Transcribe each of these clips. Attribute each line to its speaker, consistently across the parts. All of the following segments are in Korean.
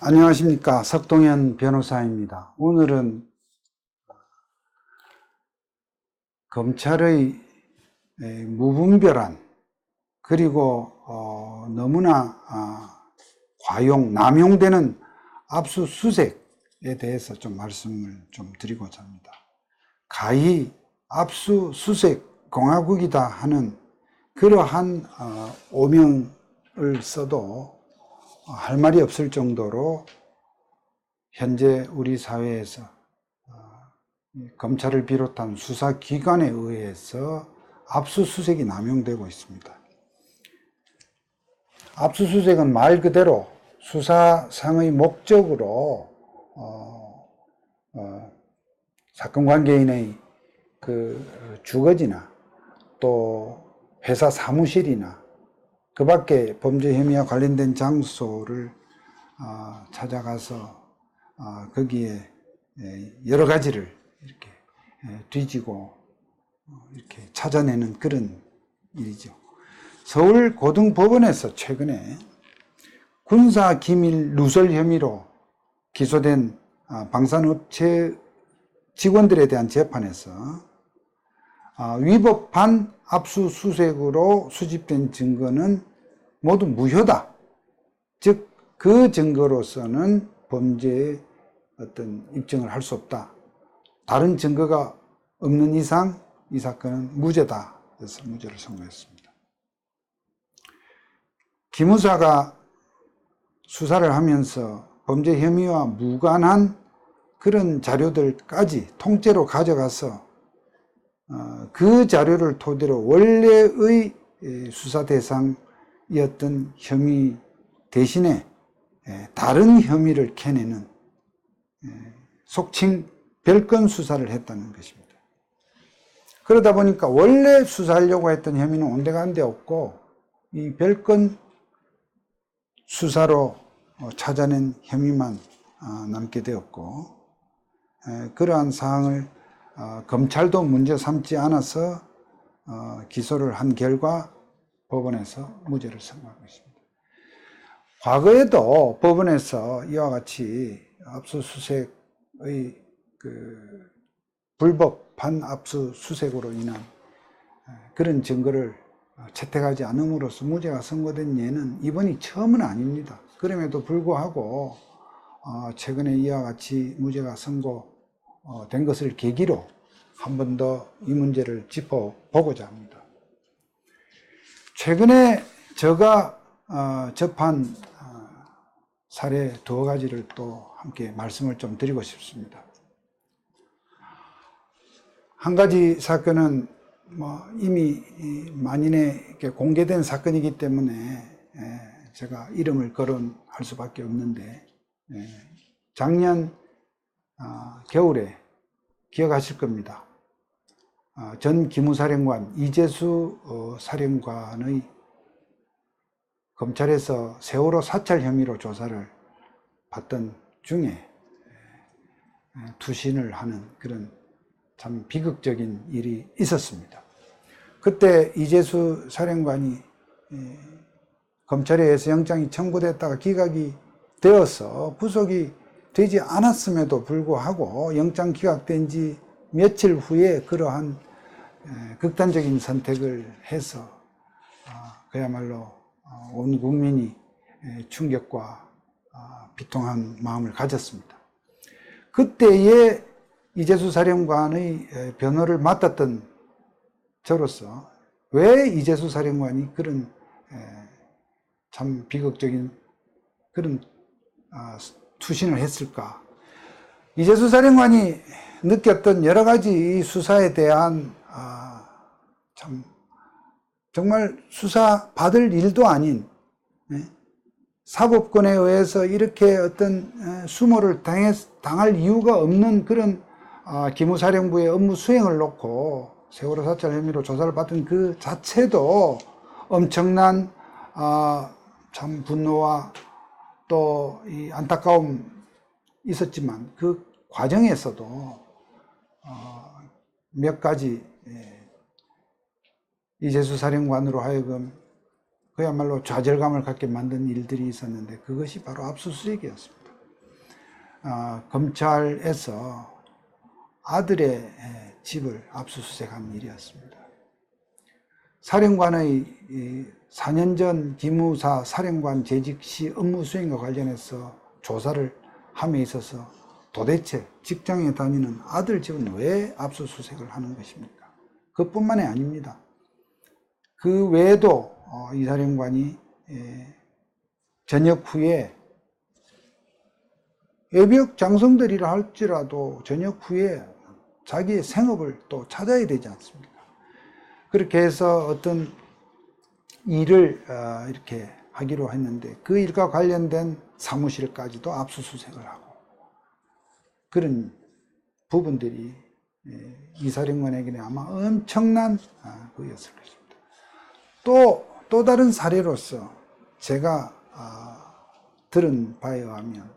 Speaker 1: 안녕하십니까. 석동현 변호사입니다. 오늘은 검찰의 무분별한 그리고 너무나 과용, 남용되는 압수수색에 대해서 좀 말씀을 좀 드리고자 합니다. 가히 압수수색 공화국이다 하는 그러한 오명을 써도 할 말이 없을 정도로 현재 우리 사회에서 검찰을 비롯한 수사기관에 의해서 압수수색이 남용되고 있습니다. 압수수색은 말 그대로 수사상의 목적으로 사건 관계인의 그 주거지나 또 회사 사무실이나 그 밖에 범죄 혐의와 관련된 장소를 찾아가서 거기에 여러 가지를 이렇게 뒤지고 이렇게 찾아내는 그런 일이죠. 서울고등법원에서 최근에 군사기밀 누설 혐의로 기소된 방산업체 직원들에 대한 재판에서 위법한 압수수색으로 수집된 증거는 모두 무효다. 즉, 그 증거로서는 범죄의 어떤 입증을 할 수 없다. 다른 증거가 없는 이상 이 사건은 무죄다. 그래서 무죄를 선고했습니다. 기무사가 수사를 하면서 범죄 혐의와 무관한 그런 자료들까지 통째로 가져가서 그 자료를 토대로 원래의 수사 대상이었던 혐의 대신에 다른 혐의를 캐내는 속칭 별건 수사를 했다는 것입니다. 그러다 보니까 원래 수사하려고 했던 혐의는 온데간데 없고 이 별건 수사로 찾아낸 혐의만 남게 되었고, 그러한 사항을 검찰도 문제 삼지 않아서 기소를 한 결과 법원에서 무죄를 선고하고 있습니다. 과거에도 법원에서 이와 같이 압수수색의 불법한 압수수색으로 인한 그런 증거를 채택하지 않음으로써 무죄가 선고된 예는 이번이 처음은 아닙니다. 그럼에도 불구하고 최근에 이와 같이 무죄가 선고된 것을 계기로 한 번 더 이 문제를 짚어보고자 합니다. 최근에 제가 접한 사례 두어 가지를 또 함께 말씀을 좀 드리고 싶습니다. 한 가지 사건은 이미 만인에게 공개된 사건이기 때문에 제가 이름을 거론할 수밖에 없는데, 작년 겨울에 기억하실 겁니다. 전 기무사령관 이재수 사령관의 검찰에서 세월호 사찰 혐의로 조사를 받던 중에 투신을 하는 그런 참 비극적인 일이 있었습니다. 그때 이재수 사령관이 검찰에 의해서 영장이 청구됐다가 기각이 되어서 구속이 되지 않았음에도 불구하고 영장 기각된 지 며칠 후에 그러한 극단적인 선택을 해서 그야말로 온 국민이 충격과 비통한 마음을 가졌습니다. 그때에 이재수 사령관의 변호를 맡았던 저로서 왜 이재수 사령관이 그런 참 비극적인 그런 투신을 했을까? 이재수 사령관이 느꼈던 여러 가지 수사에 대한 참 정말 수사 받을 일도 아닌 사법권에 의해서 이렇게 어떤 수모를 당할 이유가 없는 그런 기무사령부의 업무 수행을 놓고 세월호 사찰 혐의로 조사를 받은 그 자체도 엄청난 참 분노와 또 이 안타까움 있었지만 그 과정에서도 몇 가지 이재수 사령관으로 하여금 그야말로 좌절감을 갖게 만든 일들이 있었는데 그것이 바로 압수수색이었습니다. 검찰에서 아들의 집을 압수수색한 일이었습니다. 사령관의 4년 전 기무사 사령관 재직 시 업무 수행과 관련해서 조사를 함에 있어서 도대체 직장에 다니는 아들 집은 왜 압수수색을 하는 것입니까? 그뿐만이 아닙니다. 그 외에도 이 사령관이 전역 후에 예비역 장성들이라 할지라도 전역 후에 자기의 생업을 또 찾아야 되지 않습니까? 그렇게 해서 어떤 일을 이렇게 하기로 했는데 그 일과 관련된 사무실까지도 압수수색을 하고 그런 부분들이 이 사령관에게는 아마 엄청난 그였을 것입니다. 또 다른 사례로서 제가 들은 바에 의하면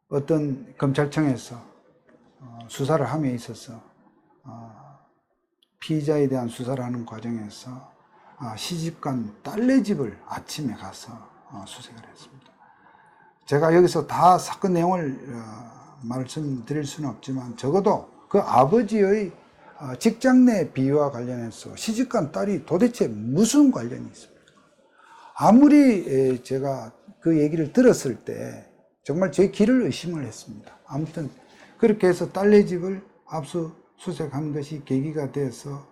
Speaker 1: 어떤 검찰청에서 수사를 함에 있어서 피의자에 대한 수사를 하는 과정에서 시집간 딸네 집을 아침에 가서 수색을 했습니다. 제가 여기서 다 사건 내용을 말씀드릴 수는 없지만 적어도 그 아버지의 직장 내 비위와 관련해서 시집간 딸이 도대체 무슨 관련이 있습니까? 아무리 제가 그 얘기를 들었을 때 정말 제 귀를 의심을 했습니다. 아무튼 그렇게 해서 딸네 집을 압수수색한 것이 계기가 돼서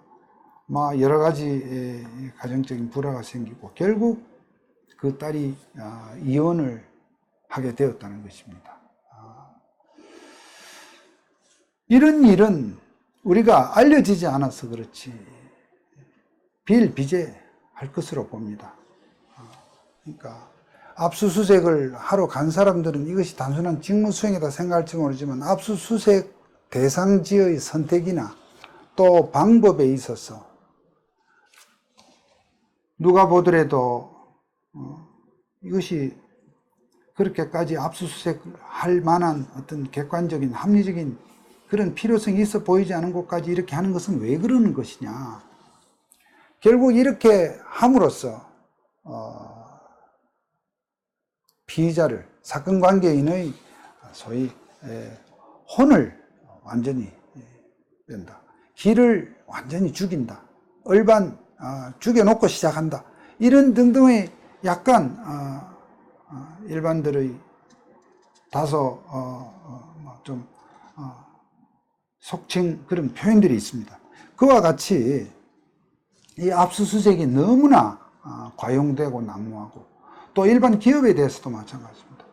Speaker 1: 여러 가지 가정적인 불화가 생기고 결국 그 딸이 이혼을 하게 되었다는 것입니다. 이런 일은 우리가 알려지지 않아서 그렇지 비일비재할 것으로 봅니다. 그러니까 압수수색을 하러 간 사람들은 이것이 단순한 직무수행이다 생각할지 모르지만 압수수색 대상지의 선택이나 또 방법에 있어서 누가 보더라도 이것이 그렇게까지 압수수색할 만한 어떤 객관적인 합리적인 그런 필요성이 있어 보이지 않은 곳까지 이렇게 하는 것은 왜 그러는 것이냐. 결국 이렇게 함으로써 피의자를 사건 관계인의 소위 혼을 완전히 뺀다. 기를 완전히 죽인다. 얼반 죽여놓고 시작한다. 이런 등등의 약간 일반들의 다소 좀 속칭 그런 표현들이 있습니다. 그와 같이 이 압수수색이 너무나 과용되고 난무하고 또 일반 기업에 대해서도 마찬가지입니다.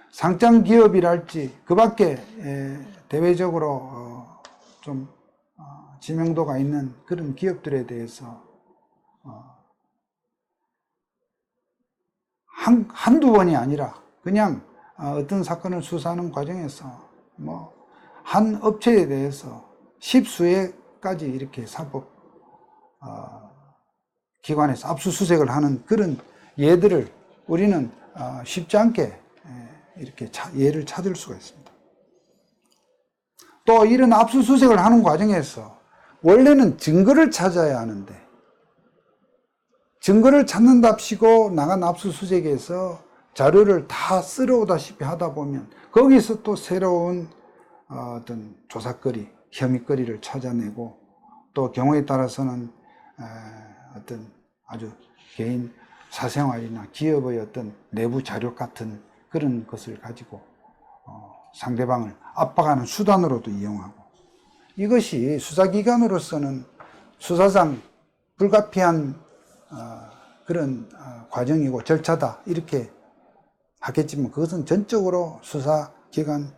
Speaker 1: 상장 기업이랄지 그 밖에 대외적으로 좀 지명도가 있는 그런 기업들에 대해서 한두 번이 아니라 그냥 어떤 사건을 수사하는 과정에서 한 업체에 대해서 십수회까지 이렇게 사법 기관에서 압수수색을 하는 그런 예들을 우리는 쉽지 않게 이렇게 예를 찾을 수가 있습니다. 또 이런 압수수색을 하는 과정에서 원래는 증거를 찾아야 하는데 증거를 찾는답시고 나간 압수수색에서 자료를 다 쓸어오다시피 하다 보면 거기서 또 새로운 어떤 조사거리, 혐의거리를 찾아내고 또 경우에 따라서는 어떤 아주 개인 사생활이나 기업의 어떤 내부 자료 같은 그런 것을 가지고 상대방을 압박하는 수단으로도 이용하고 이것이 수사기관으로서는 수사상 불가피한 그런 과정이고 절차다 이렇게 하겠지만 그것은 전적으로 수사기관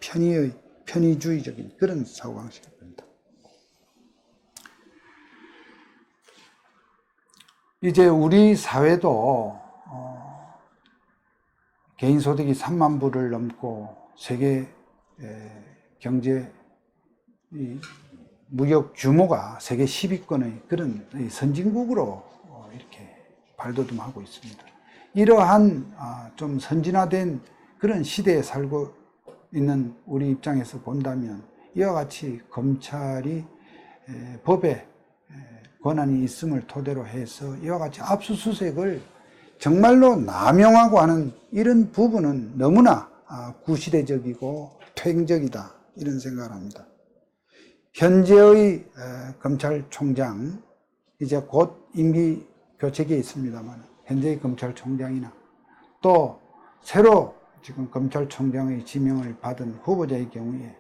Speaker 1: 편의주의적인 그런 사고방식입니다. 이제 우리 사회도 개인소득이 3만 불을 넘고 세계 경제 무역 규모가 세계 10위권의 그런 선진국으로 이렇게 발돋움하고 있습니다. 이러한 좀 선진화된 그런 시대에 살고 있는 우리 입장에서 본다면 이와 같이 검찰이 법에 권한이 있음을 토대로 해서 이와 같이 압수수색을 정말로 남용하고 하는 이런 부분은 너무나 구시대적이고 퇴행적이다, 이런 생각을 합니다. 현재의 검찰총장, 이제 곧 임기 교체기에 있습니다만, 현재의 검찰총장이나 또 새로 지금 검찰총장의 지명을 받은 후보자의 경우에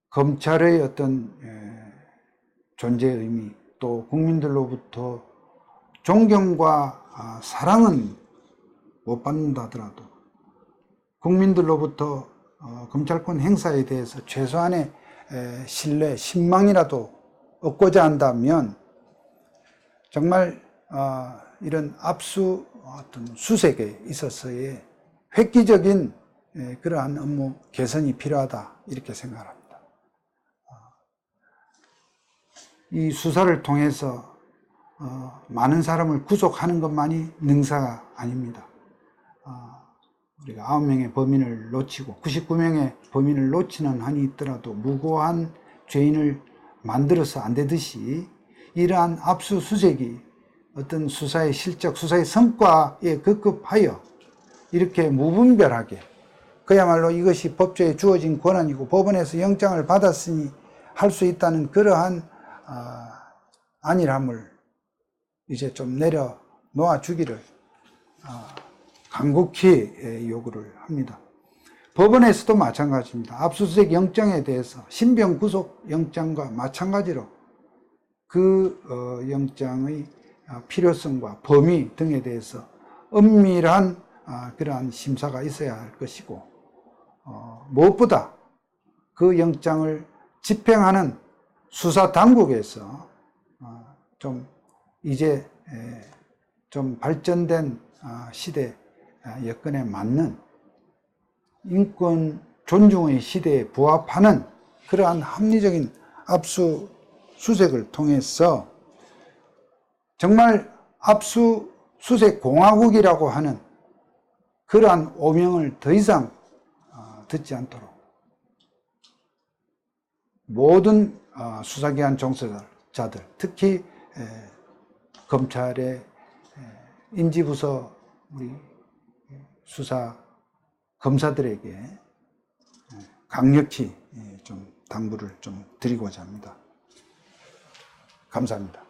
Speaker 1: 검찰의 어떤 존재의 의미, 또 국민들로부터 존경과 사랑은 못 받는다 하더라도 국민들로부터 검찰권 행사에 대해서 최소한의 신뢰, 신망이라도 얻고자 한다면 정말 이런 압수 어떤 수색에 있어서의 획기적인 그러한 업무 개선이 필요하다, 이렇게 생각합니다. 이 수사를 통해서 많은 사람을 구속하는 것만이 능사가 아닙니다. 우리가 9명의 범인을 놓치고 99명의 범인을 놓치는 한이 있더라도 무고한 죄인을 만들어서 안 되듯이, 이러한 압수수색이 어떤 수사의 실적, 수사의 성과에 급급하여 이렇게 무분별하게, 그야말로 이것이 법조에 주어진 권한이고 법원에서 영장을 받았으니 할 수 있다는 그러한 안일함을 이제 좀 내려놓아 주기를 간곡히 요구를 합니다. 법원에서도 마찬가지입니다. 압수수색 영장에 대해서 신병 구속 영장과 마찬가지로 그 영장의 필요성과 범위 등에 대해서 엄밀한 그러한 심사가 있어야 할 것이고, 무엇보다 그 영장을 집행하는 수사 당국에서 좀 이제 좀 발전된 시대 여건에 맞는 인권 존중의 시대에 부합하는 그러한 합리적인 압수수색을 통해서 정말 압수수색 공화국이라고 하는 그러한 오명을 더 이상 듣지 않도록 모든 수사기관 종사자들, 특히 검찰의 인지부서 우리 수사 검사들에게 강력히 좀 당부를 좀 드리고자 합니다. 감사합니다.